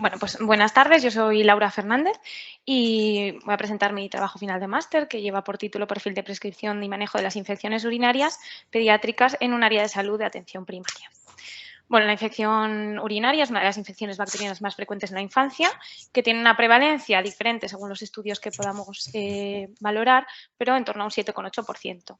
Bueno, pues buenas tardes, yo soy Laura Fernández y voy a presentar mi trabajo final de máster que lleva por título Perfil de prescripción y manejo de las infecciones urinarias pediátricas en un área de salud de atención primaria. Bueno, la infección urinaria es una de las infecciones bacterianas más frecuentes en la infancia, que tiene una prevalencia diferente según los estudios que podamos valorar, pero en torno a un 7,8%.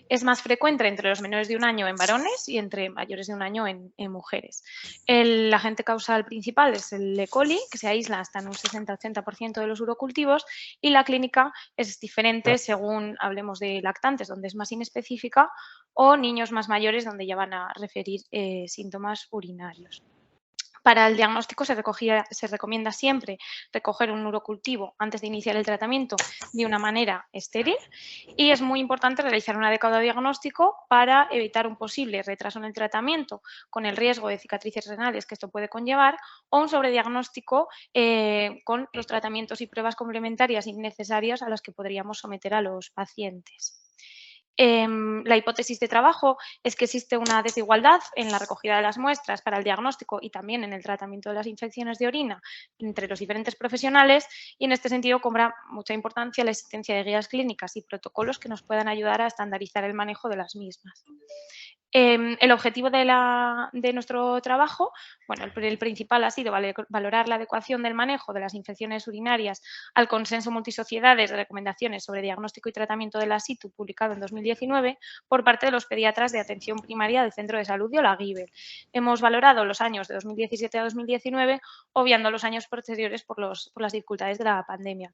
Es más frecuente entre los menores de un año en varones y entre mayores de un año en mujeres. El agente causal principal es el E. coli, que se aísla hasta en un 60-80% de los urocultivos, y la clínica es diferente según hablemos de lactantes, donde es más inespecífica, o niños más mayores, donde ya van a referir síntomas urinarios. Para el diagnóstico se recomienda siempre recoger un urocultivo antes de iniciar el tratamiento de una manera estéril y es muy importante realizar un adecuado diagnóstico para evitar un posible retraso en el tratamiento con el riesgo de cicatrices renales que esto puede conllevar o un sobrediagnóstico con los tratamientos y pruebas complementarias innecesarias a las que podríamos someter a los pacientes. La hipótesis de trabajo es que existe una desigualdad en la recogida de las muestras para el diagnóstico y también en el tratamiento de las infecciones de orina entre los diferentes profesionales y en este sentido cobra mucha importancia la existencia de guías clínicas y protocolos que nos puedan ayudar a estandarizar el manejo de las mismas. El objetivo de nuestro trabajo, bueno, el principal ha sido valorar la adecuación del manejo de las infecciones urinarias al consenso multisociedades de recomendaciones sobre diagnóstico y tratamiento de la situ, publicado en 2019 por parte de los pediatras de atención primaria del Centro de Salud de Olaguibel. Hemos valorado los años de 2017 a 2019, obviando los años posteriores por las dificultades de la pandemia.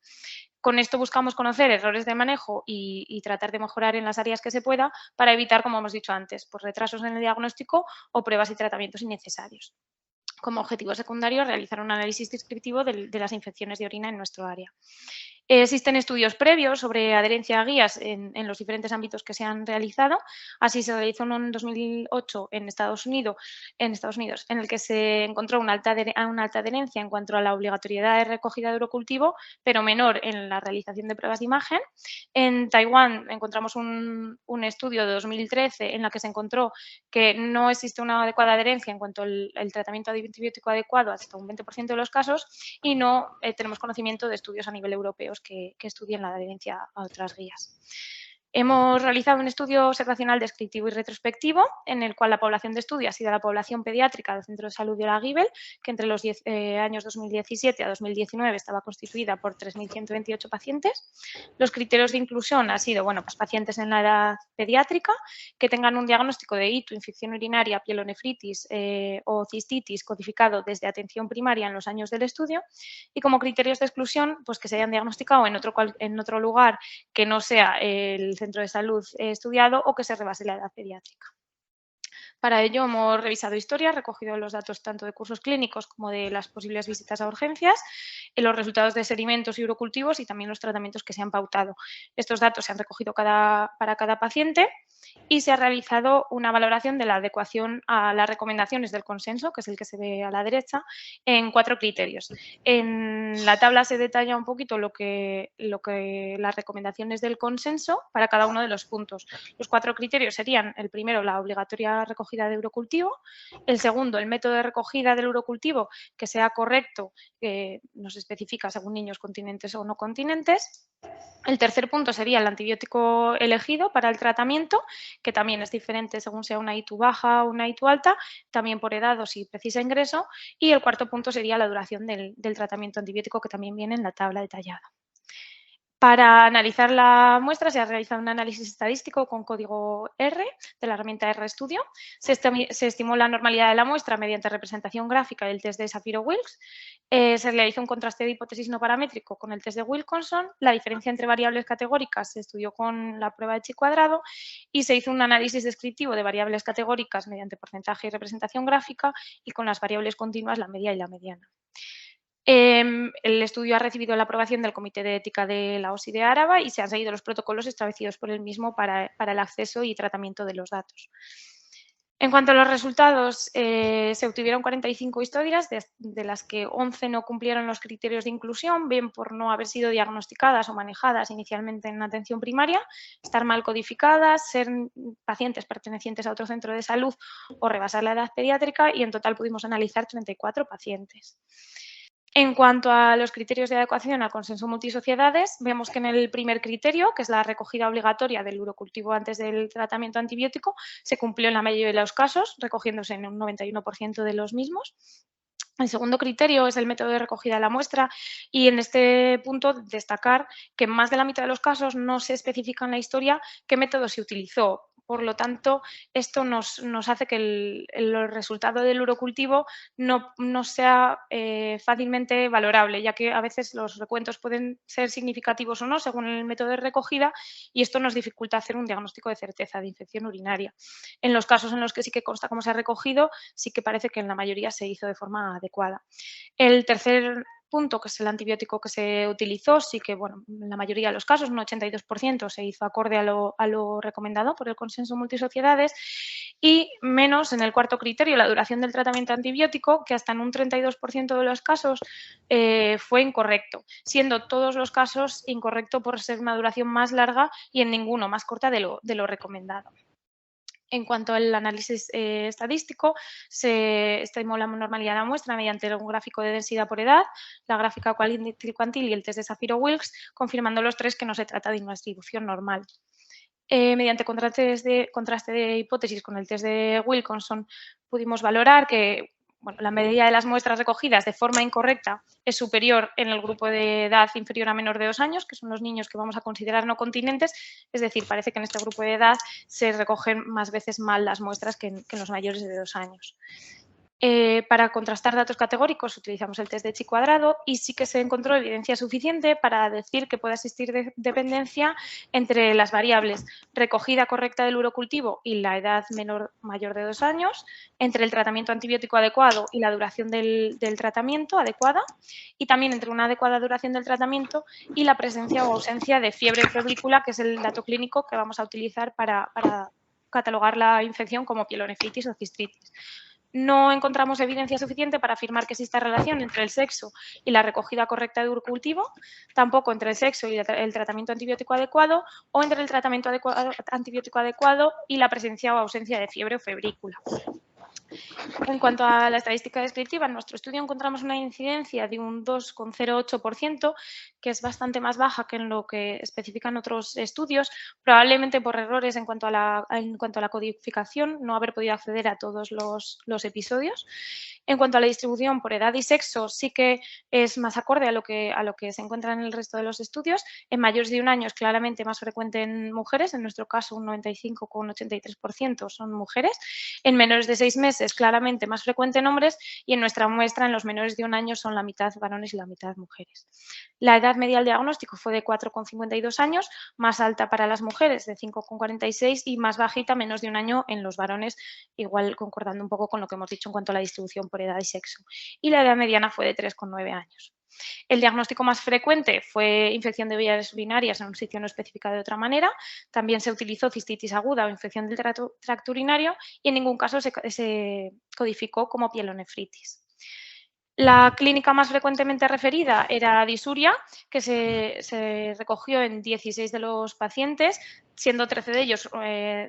Con esto buscamos conocer errores de manejo y tratar de mejorar en las áreas que se pueda para evitar, como hemos dicho antes, pues retrasos en el diagnóstico o pruebas y tratamientos innecesarios. Como objetivo secundario, realizar un análisis descriptivo de las infecciones de orina en nuestro área. Existen estudios previos sobre adherencia a guías en los diferentes ámbitos que se han realizado. Así se realizó uno en 2008 en Estados Unidos, en el que se encontró una alta adherencia en cuanto a la obligatoriedad de recogida de urocultivo, pero menor en la realización de pruebas de imagen. En Taiwán encontramos un estudio de 2013 en el que se encontró que no existe una adecuada adherencia en cuanto al tratamiento antibiótico adecuado hasta un 20% de los casos y no tenemos conocimiento de estudios a nivel europeo que estudien la adherencia a otras guías. Hemos realizado un estudio observacional descriptivo y retrospectivo en el cual la población de estudio ha sido la población pediátrica del Centro de Salud de Olaguibel, que entre los años 2017 a 2019 estaba constituida por 3.128 pacientes. Los criterios de inclusión han sido, bueno, pues pacientes en la edad pediátrica que tengan un diagnóstico de ITU, infección urinaria, pielonefritis o cistitis codificado desde atención primaria en los años del estudio y como criterios de exclusión, pues que se hayan diagnosticado en otro lugar que no sea el centro de salud estudiado o que se rebase la edad pediátrica. Para ello hemos revisado historias, recogido los datos tanto de cursos clínicos como de las posibles visitas a urgencias, los resultados de sedimentos y urocultivos y también los tratamientos que se han pautado. Estos datos se han recogido para cada paciente y se ha realizado una valoración de la adecuación a las recomendaciones del consenso, que es el que se ve a la derecha, en 4 criterios. En la tabla se detalla un poquito lo que las recomendaciones del consenso para cada uno de los puntos. Los 4 criterios serían, el primero, la obligatoria recogida de urocultivo, el segundo, el método de recogida del urocultivo que sea correcto, que nos especifica según niños continentes o no continentes. El tercer punto sería el antibiótico elegido para el tratamiento, que también es diferente según sea una ITU baja o una ITU alta, también por edad o si precisa ingreso. Y el cuarto punto sería la duración del tratamiento antibiótico, que también viene en la tabla detallada. Para analizar la muestra se ha realizado un análisis estadístico con código R de la herramienta RStudio. Se estimó la normalidad de la muestra mediante representación gráfica del test de Shapiro-Wilks. Se realizó un contraste de hipótesis no paramétrico con el test de Wilkinson. La diferencia entre variables categóricas se estudió con la prueba de chi cuadrado y se hizo un análisis descriptivo de variables categóricas mediante porcentaje y representación gráfica y con las variables continuas, la media y la mediana. El estudio ha recibido la aprobación del Comité de Ética de la OSI de Araba y se han seguido los protocolos establecidos por el mismo para el acceso y tratamiento de los datos. En cuanto a los resultados, se obtuvieron 45 historias, de las que 11 no cumplieron los criterios de inclusión, bien por no haber sido diagnosticadas o manejadas inicialmente en atención primaria, estar mal codificadas, ser pacientes pertenecientes a otro centro de salud o rebasar la edad pediátrica y en total pudimos analizar 34 pacientes. En cuanto a los criterios de adecuación al consenso multisociedades, vemos que en el primer criterio, que es la recogida obligatoria del urocultivo antes del tratamiento antibiótico, se cumplió en la mayoría de los casos, recogiéndose en un 91% de los mismos. El segundo criterio es el método de recogida de la muestra y en este punto destacar que en más de la mitad de los casos no se especifica en la historia qué método se utilizó. Por lo tanto, esto nos hace que el resultado del urocultivo no sea fácilmente valorable, ya que a veces los recuentos pueden ser significativos o no según el método de recogida y esto nos dificulta hacer un diagnóstico de certeza de infección urinaria. En los casos en los que sí que consta cómo se ha recogido, sí que parece que en la mayoría se hizo de forma adecuada. El tercer punto, que es el antibiótico que se utilizó, sí que, bueno, en la mayoría de los casos, un 82% se hizo acorde a lo recomendado por el consenso multisociedades y menos en el cuarto criterio, la duración del tratamiento antibiótico, que hasta en un 32% de los casos fue incorrecto, siendo todos los casos incorrecto por ser una duración más larga y en ninguno más corta de lo recomendado. En cuanto al análisis estadístico, se estimó la normalidad de la muestra mediante un gráfico de densidad por edad, la gráfica cuantil y el test de Shapiro-Wilks, confirmando los tres que no se trata de una distribución normal. Mediante contraste de hipótesis con el test de Wilkinson, pudimos valorar que la medida de las muestras recogidas de forma incorrecta es superior en el grupo de edad inferior a menor de 2 años, que son los niños que vamos a considerar no continentes, es decir, parece que en este grupo de edad se recogen más veces mal las muestras que en los mayores de 2 años. Para contrastar datos categóricos utilizamos el test de Chi cuadrado y sí que se encontró evidencia suficiente para decir que puede existir dependencia entre las variables recogida correcta del urocultivo y la edad mayor de 2 años, entre el tratamiento antibiótico adecuado y la duración del tratamiento adecuada y también entre una adecuada duración del tratamiento y la presencia o ausencia de fiebre febrícula, que es el dato clínico que vamos a utilizar para catalogar la infección como pielonefritis o cistitis. No encontramos evidencia suficiente para afirmar que exista relación entre el sexo y la recogida correcta de urocultivo, tampoco entre el sexo y el tratamiento antibiótico adecuado o entre el tratamiento antibiótico adecuado y la presencia o ausencia de fiebre o febrícula. En cuanto a la estadística descriptiva, en nuestro estudio encontramos una incidencia de un 2,08%, que es bastante más baja que en lo que especifican otros estudios, probablemente por errores en cuanto a la codificación, no haber podido acceder a todos los episodios. En cuanto a la distribución por edad y sexo, sí que es más acorde a lo que se encuentra en el resto de los estudios. En mayores de 1 año es claramente más frecuente en mujeres, en nuestro caso un 95,83% son mujeres. En menores de 6 meses, claramente más frecuente en hombres y en nuestra muestra en los menores de 1 año son la mitad varones y la mitad mujeres. La edad media del diagnóstico fue de 4,52 años, más alta para las mujeres de 5,46 y más bajita, menos de 1 año en los varones, igual concordando un poco con lo que hemos dicho en cuanto a la distribución por edad y sexo. Y la edad mediana fue de 3,9 años. El diagnóstico más frecuente fue infección de vías urinarias en un sitio no especificado de otra manera. También se utilizó cistitis aguda o infección del tracto urinario y en ningún caso se codificó como pielonefritis. La clínica más frecuentemente referida era disuria, que se recogió en 16 de los pacientes, siendo 13 de ellos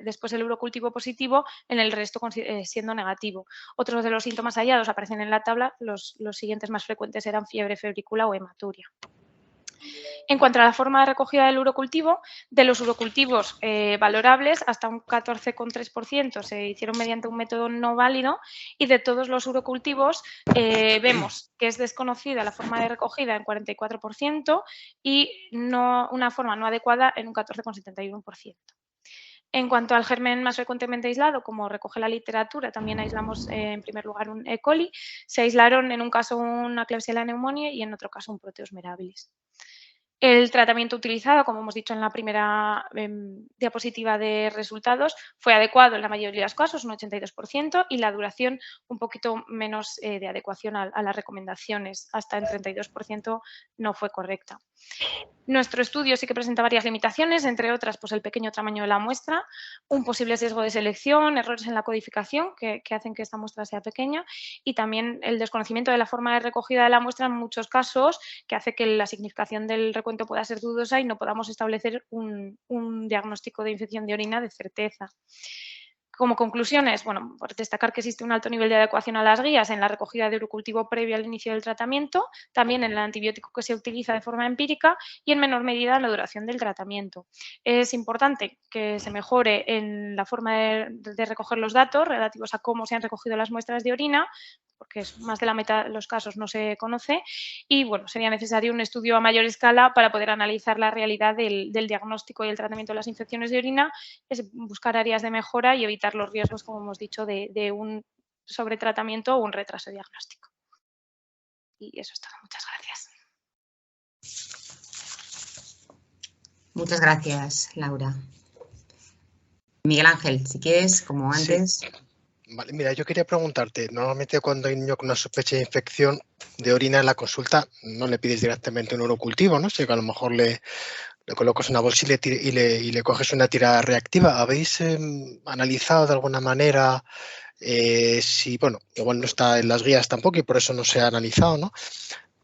después del urocultivo positivo, en el resto siendo negativo. Otros de los síntomas hallados aparecen en la tabla, los siguientes más frecuentes eran fiebre febrícula o hematuria. En cuanto a la forma de recogida del urocultivo, de los urocultivos valorables, hasta un 14,3% se hicieron mediante un método no válido y de todos los urocultivos vemos que es desconocida la forma de recogida en 44% y una forma no adecuada en un 14,71%. En cuanto al germen más frecuentemente aislado, como recoge la literatura, también aislamos en primer lugar un E. coli. Se aislaron en un caso una Klebsiella pneumoniae y en otro caso un Proteus mirabilis. El tratamiento utilizado, como hemos dicho en la primera diapositiva de resultados, fue adecuado en la mayoría de los casos, un 82%, y la duración un poquito menos de adecuación a las recomendaciones, hasta en 32% no fue correcta. Nuestro estudio sí que presenta varias limitaciones, entre otras pues el pequeño tamaño de la muestra, un posible sesgo de selección, errores en la codificación que hacen que esta muestra sea pequeña y también el desconocimiento de la forma de recogida de la muestra en muchos casos que hace que la significación del recuento pueda ser dudosa y no podamos establecer un diagnóstico de infección de orina de certeza. Como conclusiones, bueno, por destacar que existe un alto nivel de adecuación a las guías en la recogida de urocultivo previo al inicio del tratamiento, también en el antibiótico que se utiliza de forma empírica y en menor medida en la duración del tratamiento. Es importante que se mejore en la forma de recoger los datos relativos a cómo se han recogido las muestras de orina, porque más de la mitad de los casos no se conoce, y bueno, sería necesario un estudio a mayor escala para poder analizar la realidad del diagnóstico y el tratamiento de las infecciones de orina, es buscar áreas de mejora y evitar los riesgos, como hemos dicho, de un sobretratamiento o un retraso diagnóstico. Y eso es todo. Muchas gracias. Muchas gracias, Laura. Miguel Ángel, si quieres, como antes. Sí. Vale, mira, yo quería preguntarte, normalmente cuando hay un niño con una sospecha de infección de orina en la consulta, no le pides directamente un urocultivo, ¿no? Sino que a lo mejor le colocas una bolsa y le coges una tira reactiva. ¿Habéis analizado de alguna manera si, bueno, igual no está en las guías tampoco y por eso no se ha analizado, ¿no?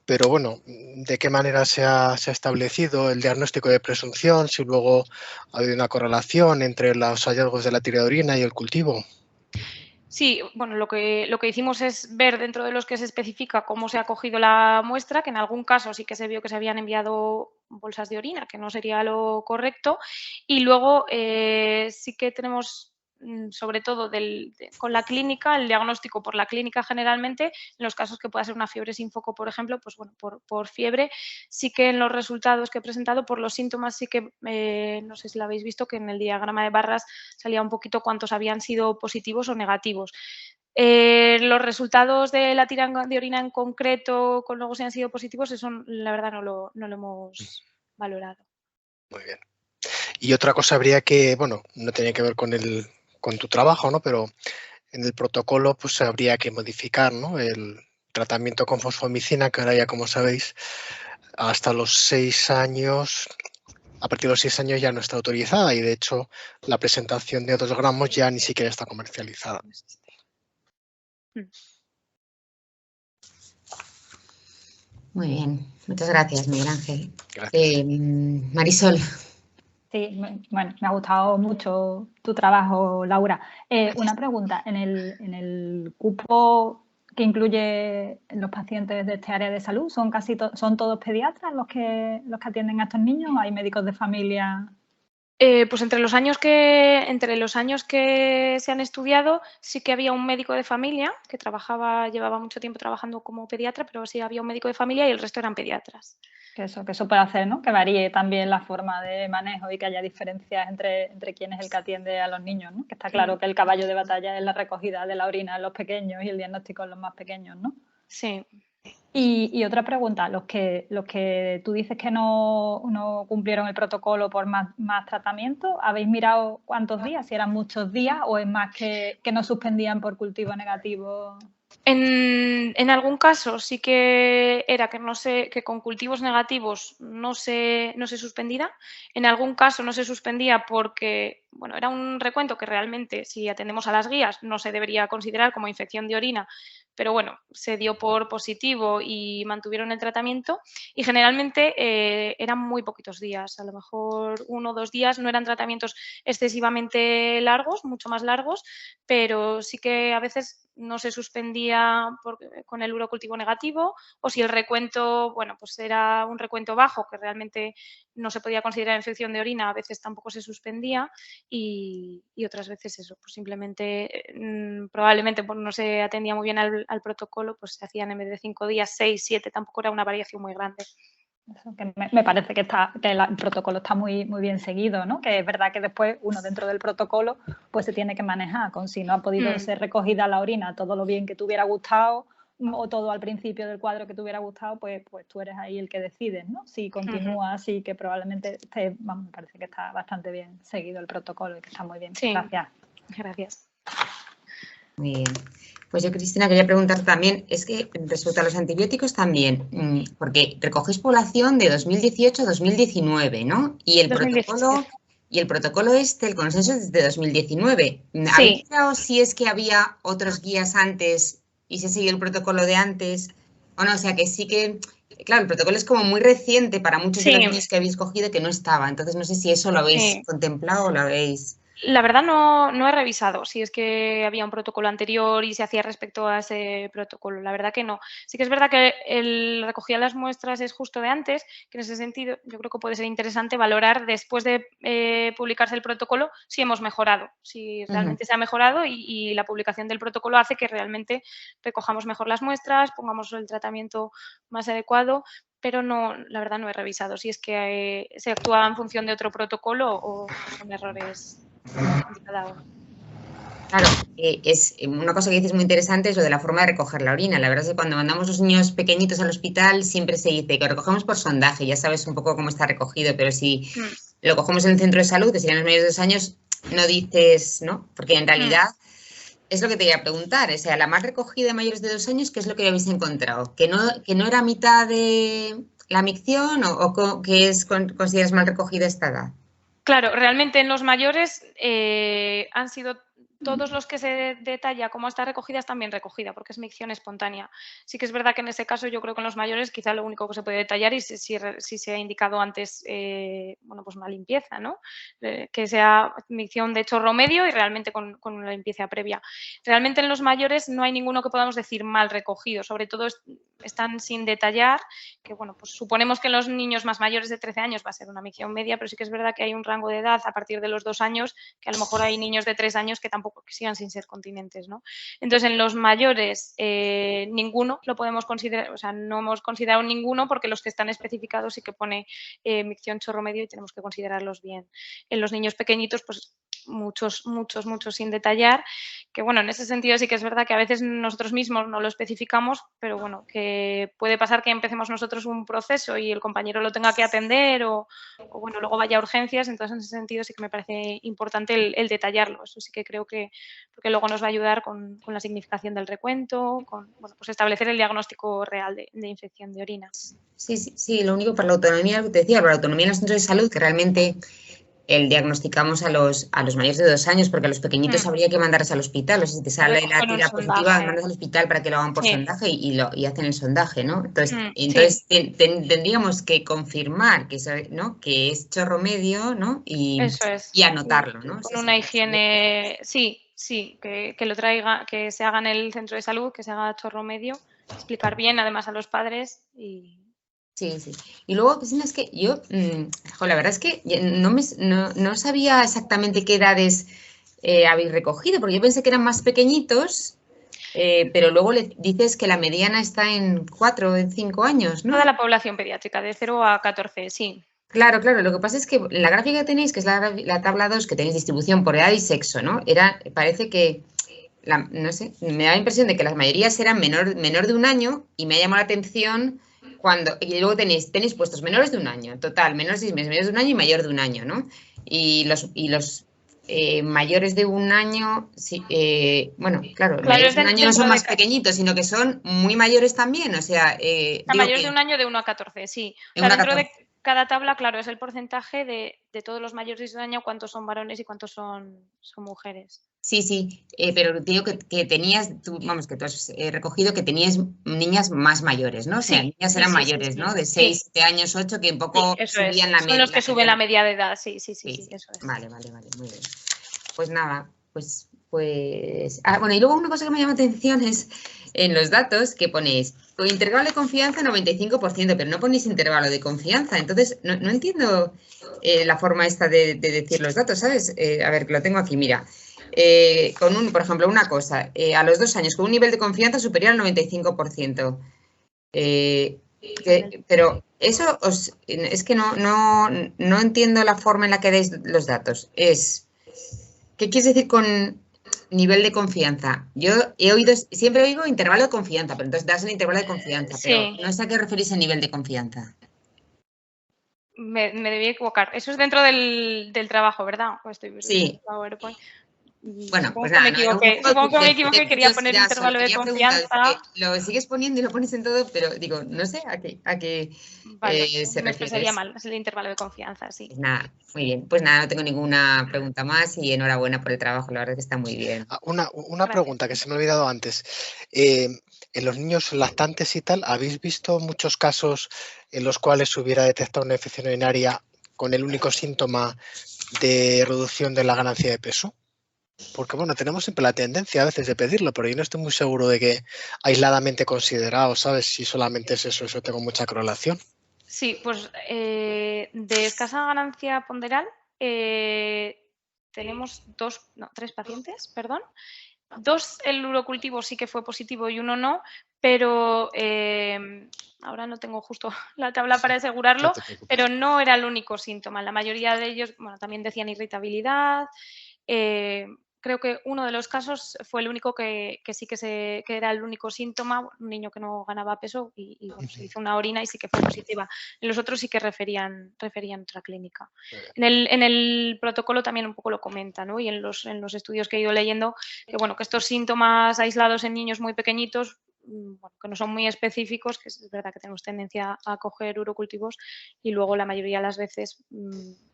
Pero bueno, ¿de qué manera se ha establecido el diagnóstico de presunción? Si luego ha habido una correlación entre los hallazgos de la tira de orina y el cultivo. Sí, bueno, lo que hicimos es ver dentro de los que se especifica cómo se ha cogido la muestra, que en algún caso sí que se vio que se habían enviado bolsas de orina, que no sería lo correcto, y luego sí que tenemos, sobre todo con la clínica, el diagnóstico por la clínica generalmente, en los casos que pueda ser una fiebre sin foco, por ejemplo, pues bueno, por fiebre, sí que en los resultados que he presentado, por los síntomas, sí que, no sé si lo habéis visto, que en el diagrama de barras salía un poquito cuántos habían sido positivos o negativos. Los resultados de la tira de orina en concreto, con luego si han sido positivos, eso la verdad no lo hemos valorado. Muy bien. Y otra cosa habría que, bueno, no tenía que ver con tu trabajo, ¿no? Pero en el protocolo pues habría que modificar, ¿no? El tratamiento con fosfomicina, que ahora ya, como sabéis, hasta los 6 años, a partir de los 6 años ya no está autorizada y de hecho la presentación de 2 gramos ya ni siquiera está comercializada. Muy bien, muchas gracias, Miguel Ángel. Gracias. Marisol. Sí, bueno, me ha gustado mucho tu trabajo, Laura. Una pregunta, en el cupo que incluye los pacientes de este área de salud, ¿son todos pediatras los que atienden a estos niños o hay médicos de familia? Pues entre los años que se han estudiado, sí que había un médico de familia que llevaba mucho tiempo trabajando como pediatra, pero sí había un médico de familia y el resto eran pediatras. Que eso puede hacer, ¿no? Que varíe también la forma de manejo y que haya diferencias entre quién es el que atiende a los niños, ¿no? Que está claro que el caballo de batalla es la recogida de la orina en los pequeños y el diagnóstico en los más pequeños, ¿no? Sí. Y otra pregunta, los que tú dices que no cumplieron el protocolo por más tratamiento, ¿habéis mirado cuántos días? Si eran muchos días o es más que no suspendían por cultivo negativo. En algún caso sí que era que con cultivos negativos no se suspendía. En algún caso no se suspendía porque, bueno, era un recuento que realmente, si atendemos a las guías, no se debería considerar como infección de orina, pero bueno, se dio por positivo y mantuvieron el tratamiento y generalmente eran muy poquitos días, a lo mejor 1 o 2 días, no eran tratamientos excesivamente largos, mucho más largos, pero sí que a veces no se suspendía con el urocultivo negativo o si el recuento, bueno, pues era un recuento bajo que realmente no se podía considerar infección de orina, a veces tampoco se suspendía y otras veces eso, pues simplemente probablemente no se atendía muy bien al protocolo, pues se hacían en vez de 5 días, 6, 7, tampoco era una variación muy grande. Eso, que me parece que el protocolo está muy bien seguido, ¿no? Que es verdad que después uno dentro del protocolo pues se tiene que manejar con si no ha podido ser recogida la orina todo lo bien que te hubiera gustado o todo al principio del cuadro que te hubiera gustado, pues tú eres ahí el que decides, ¿no? Si continúa así, que probablemente me parece que está bastante bien seguido el protocolo y que está muy bien. Sí. Gracias. Muy bien. Pues yo, Cristina, quería preguntar también, es que respecto a los antibióticos también, porque recogéis población de 2018 a 2019, ¿no? Y el 2017. protocolo el consenso es de 2019. Sí. ¿Habéis mirado si es que había otros guías antes y se siguió el protocolo de antes? O no, o sea que sí que, claro, el protocolo es como muy reciente para muchos de los niños que habéis cogido que no estaba. Entonces no sé si eso lo habéis contemplado o lo habéis... La verdad no he revisado si es que había un protocolo anterior y se hacía respecto a ese protocolo. La verdad que no. Sí que es verdad que la recogida de las muestras es justo de antes, que en ese sentido yo creo que puede ser interesante valorar después de publicarse el protocolo si hemos mejorado, si realmente se ha mejorado y la publicación del protocolo hace que realmente recojamos mejor las muestras, pongamos el tratamiento más adecuado, pero no, la verdad no he revisado si es que se actúa en función de otro protocolo o son errores de cada uno. Claro, es una cosa que dices muy interesante es lo de la forma de recoger la orina. La verdad es que cuando mandamos los niños pequeñitos al hospital siempre se dice que recogemos por sondaje, ya sabes un poco cómo está recogido, pero si lo cogemos en el centro de salud, que serían los mayores de 2 años, no dices, ¿no? Porque en realidad es lo que te iba a preguntar, o sea, la más recogida de mayores de 2 años, ¿qué es lo que habéis encontrado? ¿Que no era mitad de la micción o que consideras mal recogida esta edad? Claro, realmente en los mayores han sido todos los que se detalla cómo está recogida están bien recogida, porque es micción espontánea. Sí que es verdad que en ese caso yo creo que en los mayores quizá lo único que se puede detallar es si se ha indicado antes bueno, pues una limpieza, ¿no? Que sea micción de chorro medio y realmente con una limpieza previa. Realmente en los mayores no hay ninguno que podamos decir mal recogido, sobre todo están sin detallar, que bueno, pues suponemos que en los niños más mayores de 13 años va a ser una micción media, pero sí que es verdad que hay un rango de edad a partir de los 2 años, que a lo mejor hay niños de 3 años que tampoco que sigan sin ser continentes, ¿no? Entonces, en los mayores ninguno lo podemos considerar, o sea, no hemos considerado ninguno porque los que están especificados sí que pone micción chorro medio y tenemos que considerarlos bien. En los niños pequeñitos, pues muchos sin detallar, que bueno, en ese sentido sí que es verdad que a veces nosotros mismos no lo especificamos, pero bueno, que puede pasar que empecemos nosotros un proceso y el compañero lo tenga que atender o bueno, luego vaya a urgencias, entonces en ese sentido sí que me parece importante el detallarlo, eso sí que creo que porque luego nos va a ayudar con la significación del recuento, con bueno, pues establecer el diagnóstico real de infección de orina. Sí, lo único para la autonomía, lo que te decía, para la autonomía en los centros de salud, que realmente diagnosticamos a los mayores de 2 años, porque a los pequeñitos habría que mandarlos al hospital. O sea, si te sale la tira positiva, mandas al hospital para que lo hagan por sondaje y hacen el sondaje, ¿no? Entonces tendríamos que confirmar que, ¿no? que es chorro medio, ¿no? Eso es. Y anotarlo, ¿no? Con una higiene, sí, que lo traiga, que se haga en el centro de salud, que se haga chorro medio, explicar bien además a los padres y... Sí. Y luego, Cristina, es que yo, la verdad es que no sabía exactamente qué edades habéis recogido, porque yo pensé que eran más pequeñitos, pero luego le dices que la mediana está en 4 o 5 años, ¿no? Toda la población pediátrica, de 0 a 14, sí. Claro, lo que pasa es que la gráfica que tenéis, que es la tabla 2, que tenéis distribución por edad y sexo, ¿no? Parece que, no sé, me da la impresión de que las mayorías eran menor de 1 año y me ha llamado la atención y luego tenéis puestos menores de 1 año, total, menores de 6 meses, menores de 1 año y mayor de 1 año, ¿no? Y los mayores de 1 año, sí, bueno, claro, mayores de 1 año no son más pequeñitos, sino que son muy mayores también, o sea... mayores de 1 año de 1 a 14, sí. O sea, dentro de cada tabla, claro, es el porcentaje de todos los mayores de 1 año, cuántos son varones y cuántos son mujeres. Sí, pero digo que tenías, vamos, que tú has recogido que tenías niñas más mayores, ¿no? O sea, niñas eran mayores, ¿no? De 6, 7 años, 8, que un poco subían la media. Son los que suben la media de edad, sí, eso es. Vale, muy bien. Pues nada, pues... bueno, y luego una cosa que me llama la atención es en los datos que ponéis intervalo de confianza 95%, pero no ponéis intervalo de confianza. Entonces, no entiendo la forma esta de decir los datos, ¿sabes? A ver, que lo tengo aquí, mira. Por ejemplo, una cosa, a los 2 años con un nivel de confianza superior al 95%. Pero eso es que no entiendo la forma en la que dais los datos. ¿Qué quieres decir con nivel de confianza? Yo siempre oigo intervalo de confianza, pero entonces das el intervalo de confianza, pero no sé a qué referís el nivel de confianza. Me debí equivocar. Eso es dentro del trabajo, ¿verdad? Sí. Bueno, pues nada, supongo que me equivoqué y quería poner intervalo de confianza. Lo sigues poniendo y lo pones en todo, pero digo, no sé a qué se me refiere. Sería mal, es el intervalo de confianza, sí. Pues nada, muy bien. Pues nada, no tengo ninguna pregunta más y enhorabuena por el trabajo, la verdad es que está muy bien. Una pregunta que se me ha olvidado antes. En los niños lactantes y tal, ¿habéis visto muchos casos en los cuales se hubiera detectado una infección urinaria con el único síntoma de reducción de la ganancia de peso? Porque, bueno, tenemos siempre la tendencia a veces de pedirlo, pero yo no estoy muy seguro de que aisladamente considerado, ¿sabes? Si solamente es eso tengo mucha correlación. Sí, pues de escasa ganancia ponderal tenemos tres pacientes, perdón. 2 el urocultivo sí que fue positivo y 1 no, pero ahora no tengo justo la tabla para asegurarlo, pero no era el único síntoma. La mayoría de ellos, bueno, también decían irritabilidad. Creo que uno de los casos fue el único que sí que era el único síntoma, un niño que no ganaba peso y bueno, se hizo una orina y sí que fue positiva. En los otros sí que referían otra clínica. En el protocolo también un poco lo comenta, ¿no? Y en los estudios que he ido leyendo, que bueno, que estos síntomas aislados en niños muy pequeñitos, bueno, que no son muy específicos, que es verdad que tenemos tendencia a coger urocultivos y luego la mayoría de las veces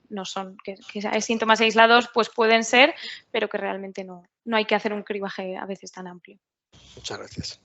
no son, que hay síntomas aislados, pues pueden ser, pero que realmente no hay que hacer un cribaje a veces tan amplio. Muchas gracias.